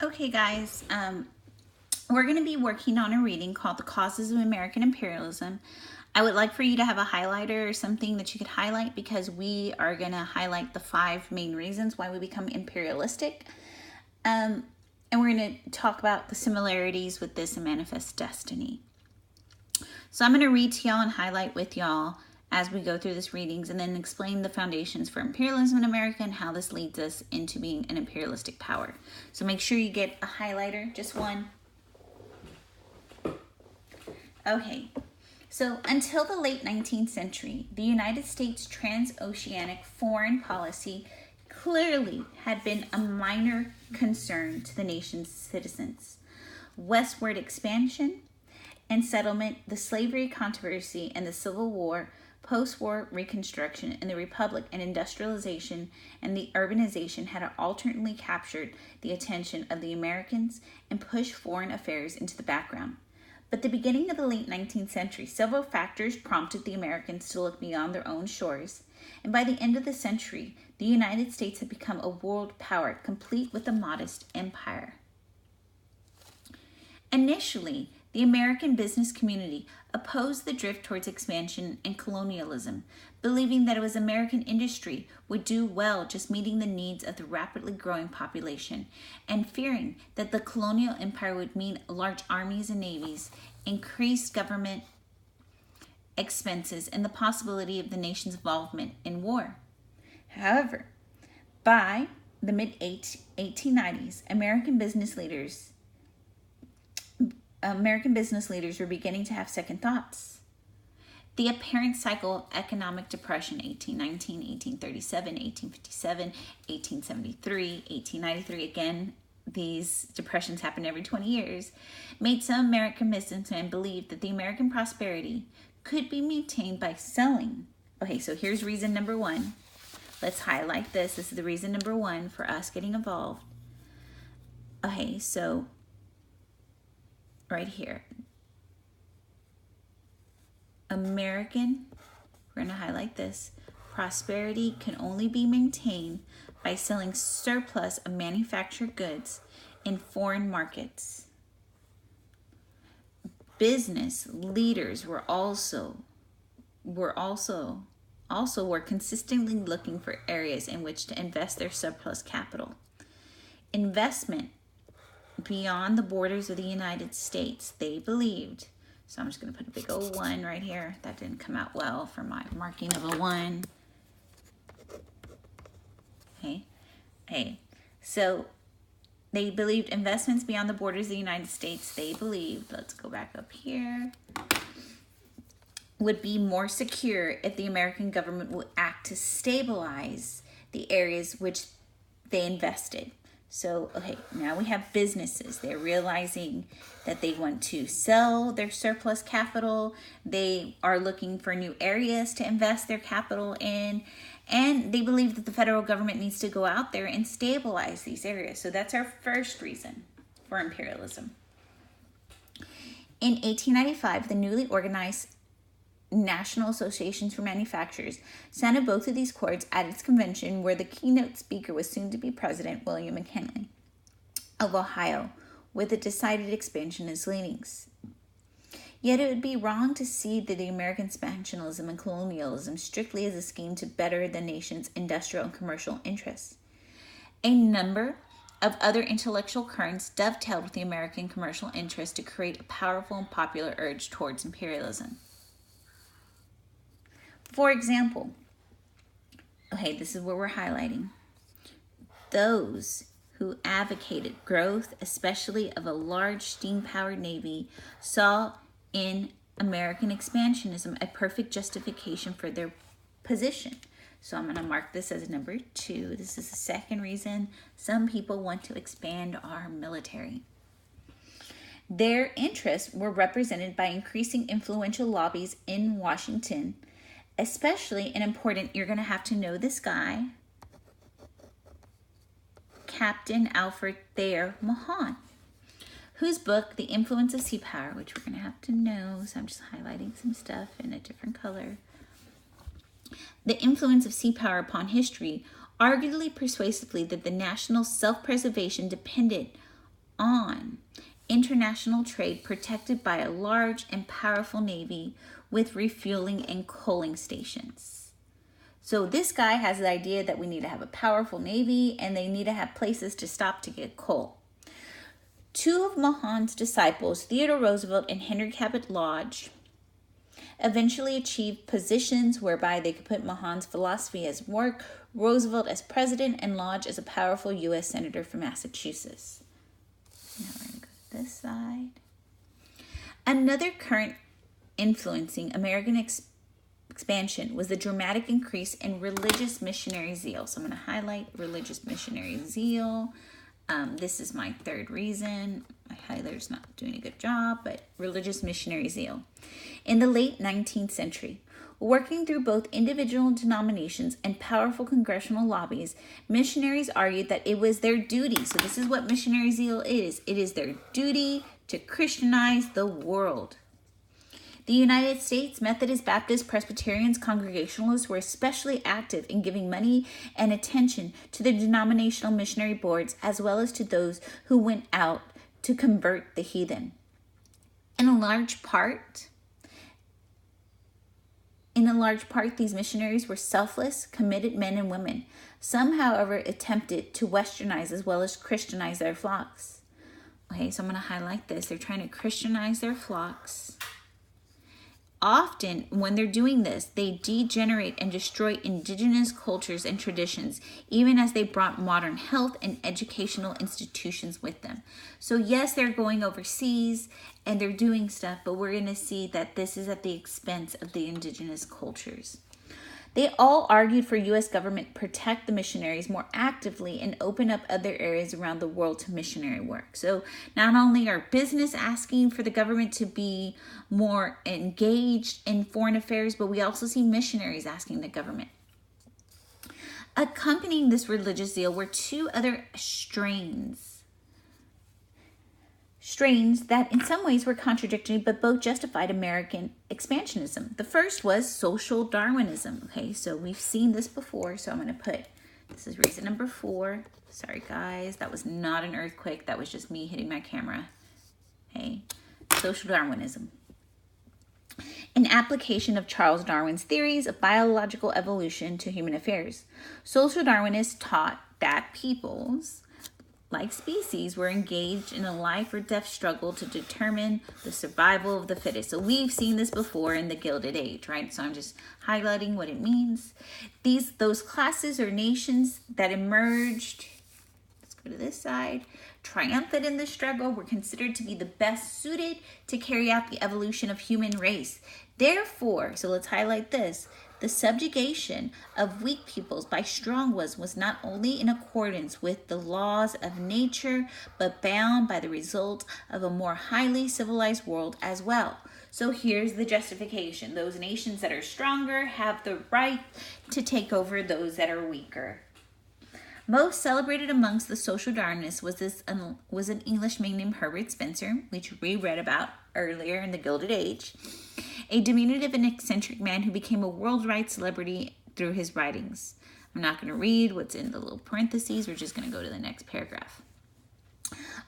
Okay, guys, we're going to be working on a reading called The Causes of American Imperialism. I would like for you to have a highlighter or something that you could highlight because we are going to highlight the 5 main reasons why we become imperialistic. And we're going to talk about the similarities with this and manifest destiny. So I'm going to read to y'all and highlight with y'all as we go through this readings and then explain the foundations for imperialism in America and how this leads us into being an imperialistic power. So make sure you get a highlighter, just one. Okay, so until the late 19th century, the United States transoceanic foreign policy clearly had been a minor concern to the nation's citizens. Westward expansion and settlement, the slavery controversy and the Civil War, post-war Reconstruction, and the Republic and industrialization and the urbanization had alternately captured the attention of the Americans and pushed foreign affairs into the background. But the beginning of the late 19th century, several factors prompted the Americans to look beyond their own shores, and by the end of the century, the United States had become a world power, complete with a modest empire. Initially, the American business community opposed the drift towards expansion and colonialism, believing that it was American industry would do well just meeting the needs of the rapidly growing population, and fearing that the colonial empire would mean large armies and navies, increased government expenses, and the possibility of the nation's involvement in war. However, by the mid-1890s, American business leaders were beginning to have second thoughts. The apparent cycle of economic depression, 1819, 1837, 1857, 1873, 1893, again, these depressions happen every 20 years, made some American businessmen believe that the American prosperity could be maintained by selling. Okay, so here's reason number 1. Let's highlight this. This is the reason number 1 for us getting involved. Okay, so right here. We're going to highlight this. Prosperity can only be maintained by selling surplus of manufactured goods in foreign markets. Business leaders were consistently looking for areas in which to invest their surplus capital. Investment beyond the borders of the United States, they believed. So I'm just going to put a big old 1 right here. That didn't come out well for my marking of a 1. Okay. So they believed investments beyond the borders of the United States, they believed, let's go back up here, would be more secure if the American government would act to stabilize the areas which they invested. So, okay, now we have businesses. They're realizing that they want to sell their surplus capital. They are looking for new areas to invest their capital in. And they believe that the federal government needs to go out there and stabilize these areas. So that's our first reason for imperialism. In 1895, the newly organized National Associations for Manufacturers sounded both of these chords at its convention, where the keynote speaker was soon to be President William McKinley of Ohio, with a decided expansionist leanings. Yet it would be wrong to see the American expansionism and colonialism strictly as a scheme to better the nation's industrial and commercial interests. A number of other intellectual currents dovetailed with the American commercial interest to create a powerful and popular urge towards imperialism. For example, okay, this is what we're highlighting. Those who advocated growth, especially of a large steam-powered navy, saw in American expansionism a perfect justification for their position. So I'm going to mark this as number 2. This is the second reason some people want to expand our military. Their interests were represented by increasing influential lobbies in Washington, especially an important, you're going to have to know this guy, Captain Alfred Thayer Mahan, whose book, The Influence of Sea Power, which we're going to have to know, so I'm just highlighting some stuff in a different color. The Influence of Sea Power upon History argued persuasively that the national self-preservation depended on international trade protected by a large and powerful navy with refueling and coaling stations. So this guy has the idea that we need to have a powerful navy and they need to have places to stop to get coal. Two of Mahon's disciples, Theodore Roosevelt and Henry Cabot Lodge, eventually achieved positions whereby they could put Mahon's philosophy as work, Roosevelt as president, and Lodge as a powerful U.S. senator from Massachusetts. Now we're going to go to this side. Another current influencing American expansion was the dramatic increase in religious missionary zeal. So I'm going to highlight religious missionary zeal. This is my third reason. My highlighter's not doing a good job, but religious missionary zeal. In the late 19th century, working through both individual denominations and powerful congressional lobbies, missionaries argued that it was their duty. So this is what missionary zeal is. It is their duty to Christianize the world. The United States Methodist, Baptist, Presbyterians, Congregationalists were especially active in giving money and attention to the denominational missionary boards as well as to those who went out to convert the heathen. In a large part, these missionaries were selfless, committed men and women. Some, however, attempted to westernize as well as Christianize their flocks. Okay, so I'm going to highlight this. They're trying to Christianize their flocks. Often, when they're doing this, they degenerate and destroy indigenous cultures and traditions, even as they brought modern health and educational institutions with them. So yes, they're going overseas and they're doing stuff, but we're going to see that this is at the expense of the indigenous cultures. They all argued for U.S. government to protect the missionaries more actively and open up other areas around the world to missionary work. So not only are business asking for the government to be more engaged in foreign affairs, but we also see missionaries asking the government. Accompanying this religious zeal were two other strains that in some ways were contradictory, but both justified American expansionism. The first was social Darwinism. Okay, so we've seen this before, so I'm going to put, this is reason number 4. Sorry, guys, that was not an earthquake. That was just me hitting my camera. Okay, social Darwinism. An application of Charles Darwin's theories of biological evolution to human affairs. Social Darwinists taught that peoples, like species, were engaged in a life or death struggle to determine the survival of the fittest. So we've seen this before in the Gilded Age, right? So I'm just highlighting what it means. Those classes or nations that emerged, let's go to this side, triumphant in the struggle, were considered to be the best suited to carry out the evolution of human race. Therefore, so let's highlight this, the subjugation of weak peoples by strong ones was not only in accordance with the laws of nature, but bound by the result of a more highly civilized world as well. So here's the justification. Those nations that are stronger have the right to take over those that are weaker. Most celebrated amongst the social Darwinists was an Englishman named Herbert Spencer, which we read about earlier in the Gilded Age, a diminutive and eccentric man who became a worldwide celebrity through his writings. I'm not going to read what's in the little parentheses. We're just going to go to the next paragraph.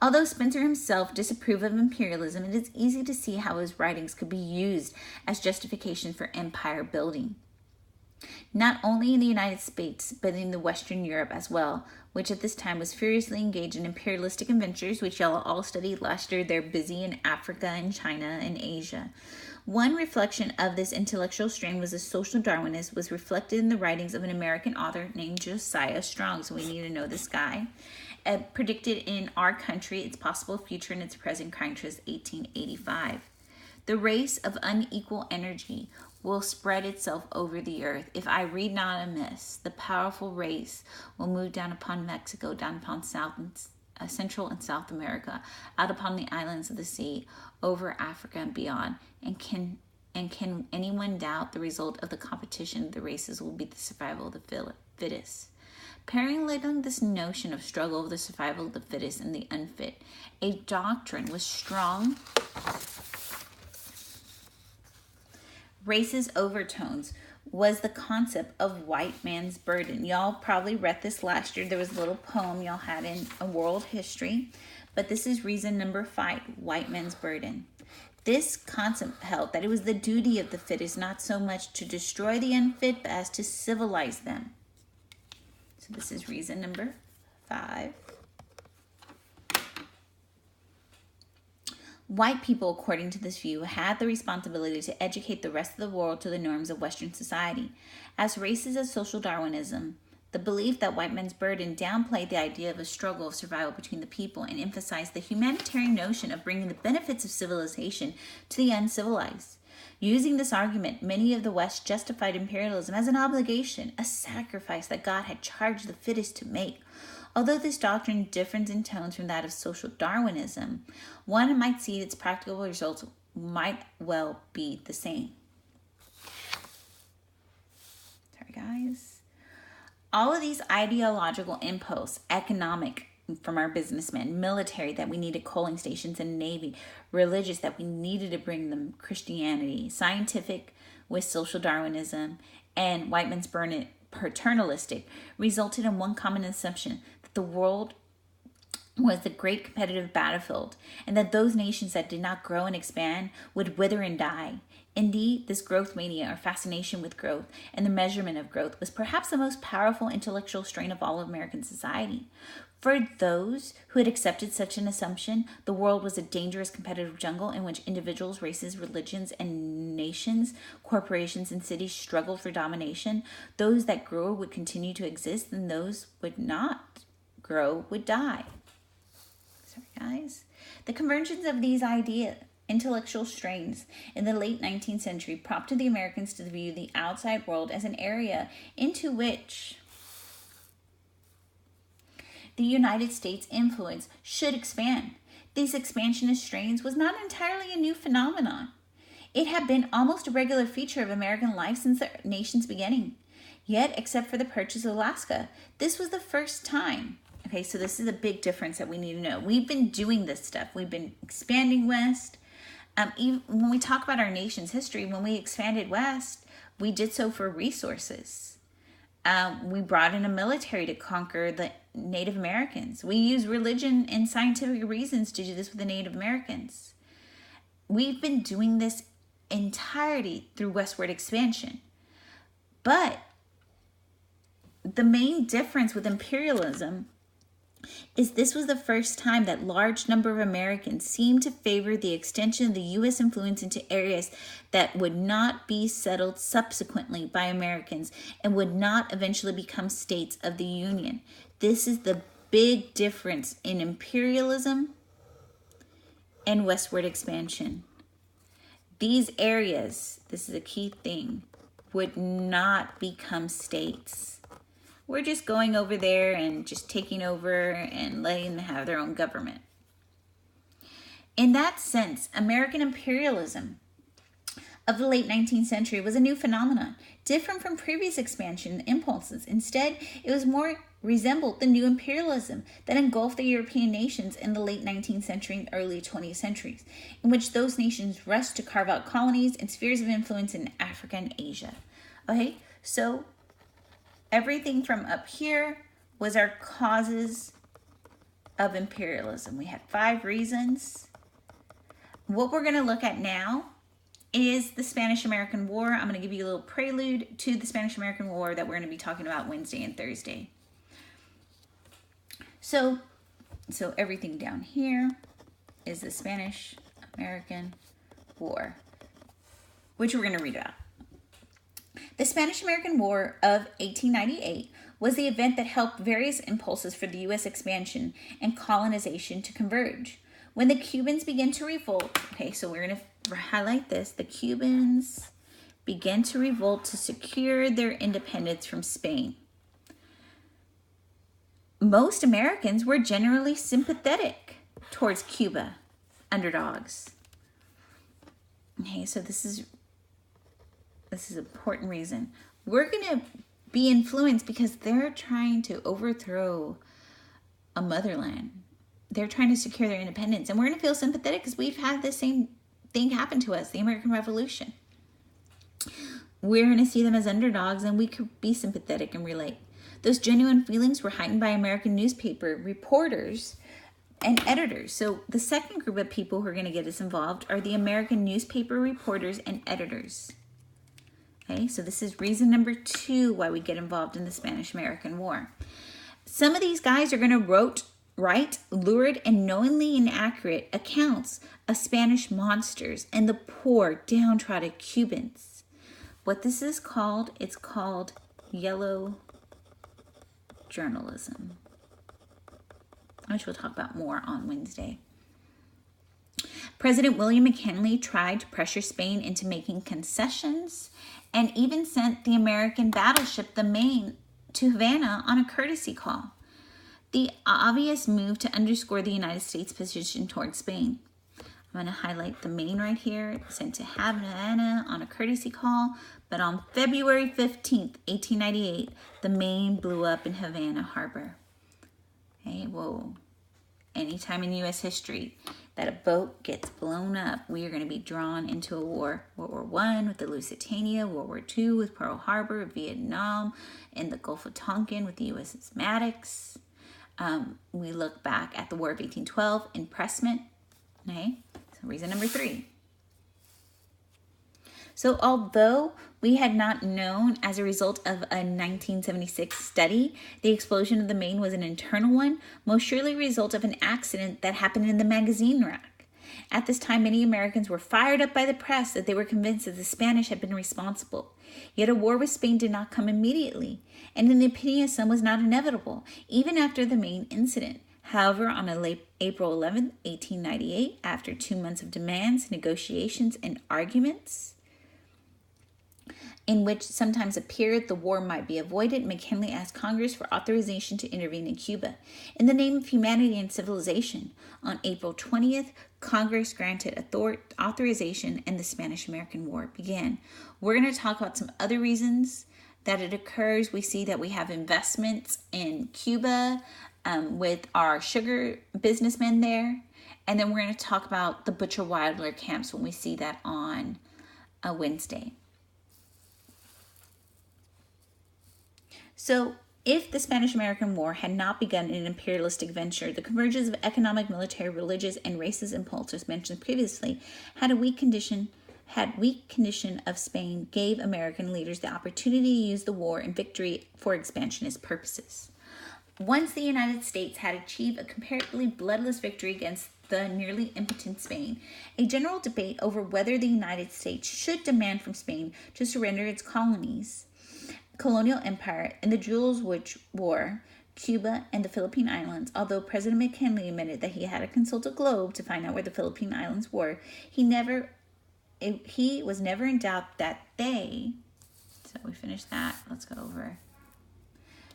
Although Spencer himself disapproved of imperialism, it is easy to see how his writings could be used as justification for empire building. Not only in the United States, but in the Western Europe as well, which at this time was furiously engaged in imperialistic adventures, which y'all all studied last year. They're busy in Africa and China and Asia. One reflection of this intellectual strain was the social Darwinist was reflected in the writings of an American author named Josiah Strong. So we need to know this guy. Predicted in our country its possible future and its present country is 1885. The race of unequal energy will spread itself over the earth. If I read not amiss, the powerful race will move down upon Mexico, down upon Central and South America, out upon the islands of the sea, over Africa and beyond. And can anyone doubt the result of the competition of the races will be the survival of the fittest? Paralleling this notion of struggle of the survival of the fittest and the unfit, a doctrine with strong racist overtones was the concept of white man's burden. Y'all probably read this last year. There was a little poem y'all had in a world history, but this is reason number 5, white man's burden. This concept held that it was the duty of the fittest not so much to destroy the unfit, but as to civilize them. So this is reason number 5. White people, according to this view, had the responsibility to educate the rest of the world to the norms of Western society. As racist as social Darwinism, the belief that white men's burden downplayed the idea of a struggle of survival between the people and emphasized the humanitarian notion of bringing the benefits of civilization to the uncivilized. Using this argument, many of the West justified imperialism as an obligation, a sacrifice that God had charged the fittest to make. Although this doctrine differs in tones from that of social Darwinism, one might see its practical results might well be the same. Sorry, guys. All of these ideological impulses, economic from our businessmen, military that we needed coaling stations and navy, religious that we needed to bring them Christianity, scientific with social Darwinism, and white man's burden paternalistic, resulted in one common assumption that the world was the great competitive battlefield and that those nations that did not grow and expand would wither and die. Indeed, this growth mania or fascination with growth and the measurement of growth was perhaps the most powerful intellectual strain of all of American society. For those who had accepted such an assumption, the world was a dangerous competitive jungle in which individuals, races, religions, and nations, corporations, and cities struggled for domination. Those that grew would continue to exist, and those would not grow would die. Sorry, guys. The convergence of these intellectual strains in the late 19th century prompted the Americans to view the outside world as an area into which the United States influence should expand. These expansionist strains was not entirely a new phenomenon. It had been almost a regular feature of American life since the nation's beginning. Yet, except for the purchase of Alaska, this was the first time. Okay, so this is a big difference that we need to know. We've been doing this stuff. We've been expanding west. Even when we talk about our nation's history, when we expanded west, we did so for resources. We brought in a military to conquer the Native Americans. We use religion and scientific reasons to do this with the Native Americans. We've been doing this entirety through westward expansion. But the main difference with imperialism is this was the first time that large number of Americans seemed to favor the extension of the U.S. influence into areas that would not be settled subsequently by Americans and would not eventually become states of the Union. This is the big difference in imperialism and westward expansion. These areas, this is a key thing, would not become states. We're just going over there and just taking over and letting them have their own government. In that sense, American imperialism of the late 19th century was a new phenomenon, different from previous expansion impulses. Instead, it was more resembled the new imperialism that engulfed the European nations in the late 19th century and early 20th centuries, in which those nations rushed to carve out colonies and spheres of influence in Africa and Asia. Okay, so everything from up here was our causes of imperialism. We had 5 reasons. What we're going to look at now is the Spanish-American War. I'm going to give you a little prelude to the Spanish-American War that we're going to be talking about Wednesday and Thursday. So everything down here is the Spanish-American War, which we're going to read about. The Spanish-American War of 1898 was the event that helped various impulses for the U.S. expansion and colonization to converge. When the Cubans began to revolt, okay, so we're going to highlight this. The Cubans began to revolt to secure their independence from Spain. Most Americans were generally sympathetic towards Cuba underdogs. Okay, so this is an important reason. We're going to be influenced because they're trying to overthrow a motherland. They're trying to secure their independence. And we're going to feel sympathetic because we've had the same thing happen to us, the American Revolution. we're going to see them as underdogs, and we could be sympathetic and relate. Those genuine feelings were heightened by American newspaper reporters and editors. So the second group of people who are going to get us involved are the American newspaper reporters and editors. Okay, so this is reason number 2 why we get involved in the Spanish-American War. Some of these guys are going to write lurid and knowingly inaccurate accounts of Spanish monsters and the poor, downtrodden Cubans. What this is called, it's called yellow journalism, which we'll talk about more on Wednesday. President William McKinley tried to pressure Spain into making concessions and even sent the American battleship, the Maine, to Havana on a courtesy call. The obvious move to underscore the United States' position towards Spain. I'm going to highlight the Maine right here, sent to Havana on a courtesy call, but on February 15th, 1898, the Maine blew up in Havana Harbor. Okay, whoa. Anytime in U.S. history that a boat gets blown up, we are going to be drawn into a war. World War I with the Lusitania, World War II with Pearl Harbor, Vietnam, and the Gulf of Tonkin with the USS Maddox. We look back at the War of 1812, impressment. Okay, so reason number 3. So although we had not known as a result of a 1976 study, the explosion of the Maine was an internal one, most surely a result of an accident that happened in the magazine rack. At this time, many Americans were fired up by the press that they were convinced that the Spanish had been responsible. Yet a war with Spain did not come immediately, and in the opinion of some was not inevitable, even after the Maine incident. However, on April 11, 1898, after 2 months of demands, negotiations, and arguments, in which sometimes appeared the war might be avoided, McKinley asked Congress for authorization to intervene in Cuba. In the name of humanity and civilization, on April 20th, Congress granted authorization and the Spanish-American War began. We're going to talk about some other reasons that it occurs. We see that we have investments in Cuba with our sugar businessmen there. And then we're going to talk about the Butcher-Wilder camps when we see that on Wednesday. So if the Spanish-American War had not begun in an imperialistic venture, the convergence of economic, military, religious, and racist impulses mentioned previously had weak condition of Spain gave American leaders the opportunity to use the war and victory for expansionist purposes. Once the United States had achieved a comparatively bloodless victory against the nearly impotent Spain, a general debate over whether the United States should demand from Spain to surrender its colonial empire in the Jules War, Cuba, and the Philippine Islands. Although President McKinley admitted that he had to consult a globe to find out where the Philippine Islands were, he was never in doubt that they, so we finished that, let's go over,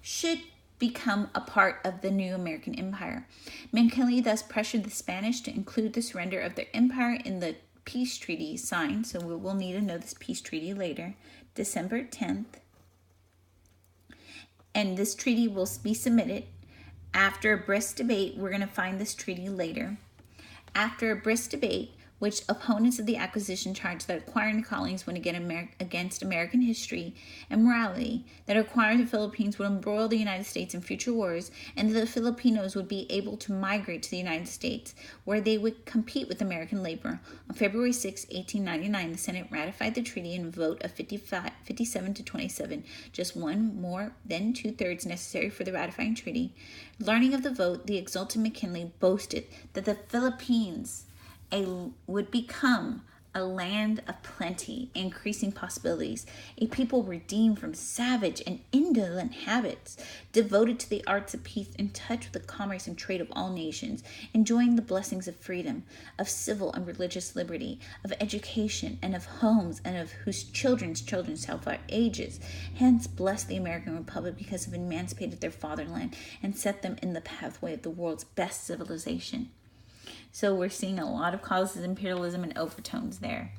should become a part of the new American empire. McKinley thus pressured the Spanish to include the surrender of their empire in the peace treaty signed, so we will need to know this peace treaty later, December 10th. And this treaty will be submitted. After a brisk debate, we're going to find this treaty later. After a brisk debate, which opponents of the acquisition charged that acquiring the colonies went against American history and morality, that acquiring the Philippines would embroil the United States in future wars, and that the Filipinos would be able to migrate to the United States, where they would compete with American labor. On February 6, 1899, the Senate ratified the treaty in a vote of 57 to 27, just one more than 2/3 necessary for the ratifying treaty. Learning of the vote, the exultant McKinley boasted that the Philippines would become a land of plenty, increasing possibilities, a people redeemed from savage and indolent habits, devoted to the arts of peace, in touch with the commerce and trade of all nations, enjoying the blessings of freedom, of civil and religious liberty, of education, and of homes, and of whose children's children shall for ages. Hence bless the American Republic because of emancipated their fatherland and set them in the pathway of the world's best civilization. So we're seeing a lot of causes, imperialism, and overtones there.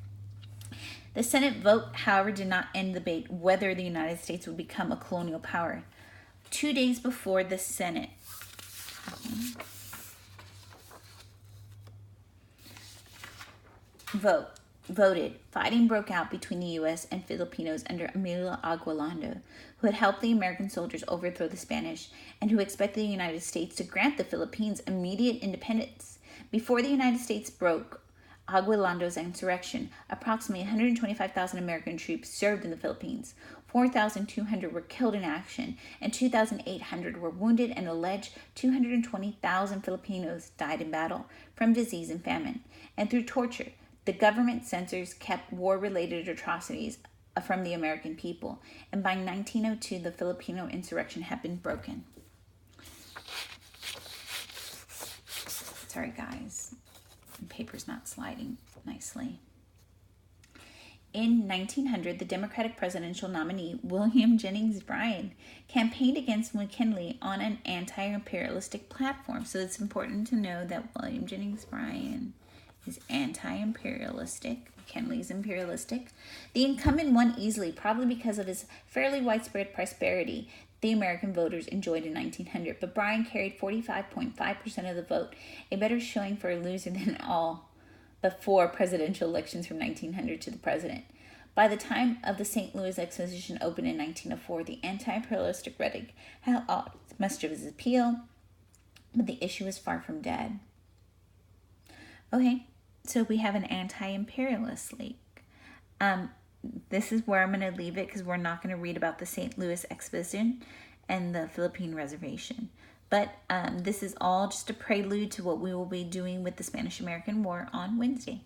The Senate vote, however, did not end the debate whether the United States would become a colonial power. 2 days before the Senate vote, voted, fighting broke out between the U.S. and Filipinos under Emilio Aguinaldo, who had helped the American soldiers overthrow the Spanish and who expected the United States to grant the Philippines immediate independence. Before the United States broke Aguinaldo's insurrection, approximately 125,000 American troops served in the Philippines. 4,200 were killed in action, and 2,800 were wounded, and alleged 220,000 Filipinos died in battle from disease and famine. And through torture, the government censors kept war-related atrocities from the American people, and by 1902, the Filipino insurrection had been broken. Sorry, guys. The paper's not sliding nicely. In 1900, the Democratic presidential nominee, William Jennings Bryan, campaigned against McKinley on an anti-imperialistic platform. So it's important to know that William Jennings Bryan is anti-imperialistic. McKinley's imperialistic. The incumbent won easily, probably because of his fairly widespread prosperity the American voters enjoyed in 1900, but Bryan carried 45.5% of the vote, a better showing for a loser than all but 4 presidential elections from 1900 to the president. By the time of the St. Louis Exposition opened in 1904, the anti-imperialistic rhetoric had lost much of its appeal, but the issue was far from dead. Okay, so we have an anti-imperialist league. This is where I'm going to leave it because we're not going to read about the St. Louis Exposition and the Philippine Reservation. But this is all just a prelude to what we will be doing with the Spanish-American War on Wednesday.